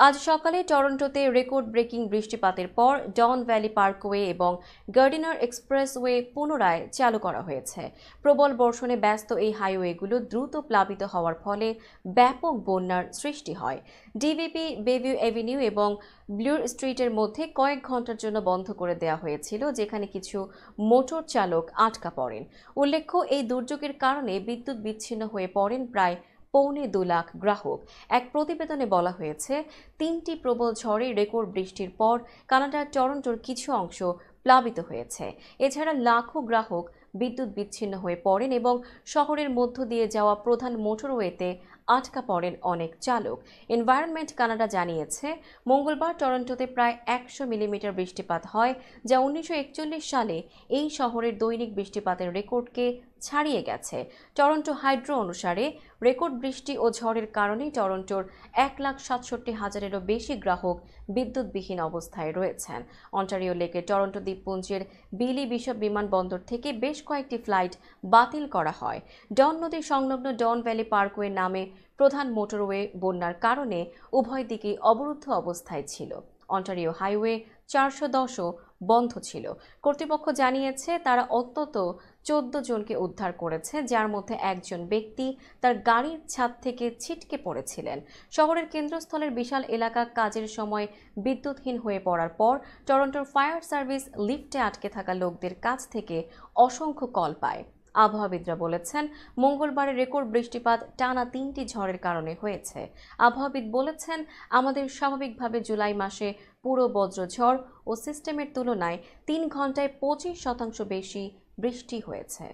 আজ সকালে টরন্টোতে record breaking বৃষ্টিপাতের পর ডন ভ্যালি পার্কওয়ে এবং গার্ডিনার এক্সপ্রেসওয়ে পুনরায় চালু করা হয়েছে। প্রবল বর্ষণে ব্যস্ত এই হাইওয়েগুলো দ্রুত প্লাবিত হওয়ার ফলে ব্যাপক বন্যার সৃষ্টি হয়। ডিভিপি বেভিউ এভিনিউ এবং ব্লুর স্ট্রিটের মধ্যে কয়েক ঘন্টার জন্য বন্ধ করে দেওয়া হয়েছিল, যেখানে কিছু মোটর চালক আটকা পড়েন। উল্লেখ্য, এই দুর্যোগের কারণে বিদ্যুৎ বিচ্ছিন্ন হয়ে পড়েন প্রায় 2.25 লাখ গ্রাহক। এক প্রতিবেদনে বলা হয়েছে, 3টি প্রবল ঝড়ে রেকর্ড বৃষ্টির পর কানাডার টরন্টোর কিছু অংশ প্লাবিত হয়েছে। এছাড়া লাখো গ্রাহক বিদ্যুৎ বিচ্ছিন্ন হয়ে পড়েন এবং শহরের মধ্য দিয়ে যাওয়া প্রধান মোটরওয়েতে আটকা পড়েন অনেক চালক। এনভায়রনমেন্ট কানাডা জানিয়েছে, মঙ্গলবার টরন্টোতে প্রায় 100 মিলিমিটার বৃষ্টিপাত হয়, যা 1941 সালে এই শহরের দৈনিক বৃষ্টিপাতের রেকর্ডকে ছাড়িয়ে গেছে। টরন্টো হাইড্রো অনুসারে রেকর্ড বৃষ্টি ও ঝড়ের কারণে টরন্টোর 1,67,000-এরও বেশি গ্রাহক বিদ্যুৎবিহীন অবস্থায় রয়েছেন। অন্টারিও লেকের টরন্টো দ্বীপপুঞ্জের বিলি বিশপ বিমানবন্দর থেকে বেশ কয়েকটি ফ্লাইট বাতিল করা হয়। ডন নদীর সংলগ্ন ডন ভ্যালি পার্কওয়ে নামে প্রধান মোটরওয়ে বন্যার কারণে উভয় দিকেই অবরুদ্ধ অবস্থায় ছিল। অন্টারিও হাইওয়ে 410ও বন্ধ ছিল। কর্তৃপক্ষ জানিয়েছে, তারা অন্তত 14 জনকে উদ্ধার করেছে, যার মধ্যে একজন ব্যক্তি তার গাড়ির ছাদ থেকে ছিটকে পড়েছিলেন। শহরের কেন্দ্রস্থলের বিশাল এলাকা কাজের সময় বিদ্যুৎহীন হয়ে পড়ার পর টরন্টোর ফায়ার সার্ভিস লিফটে আটকে থাকা লোকদের কাছ থেকে অসংখ্য কল পায়। আবহাওয়াবিদরা বলেছেন, মঙ্গলবারের রেকর্ড বৃষ্টিপাত টানা 3টি ঝড়ের কারণে হয়েছে। আবহাওয়াবিদ বলেছেন, আমাদের স্বাভাবিকভাবে জুলাই মাসে পুরো বজ্রঝড় ও সিস্টেমের তুলনায় 3 ঘন্টায় 25% বেশি বৃষ্টি হয়েছে।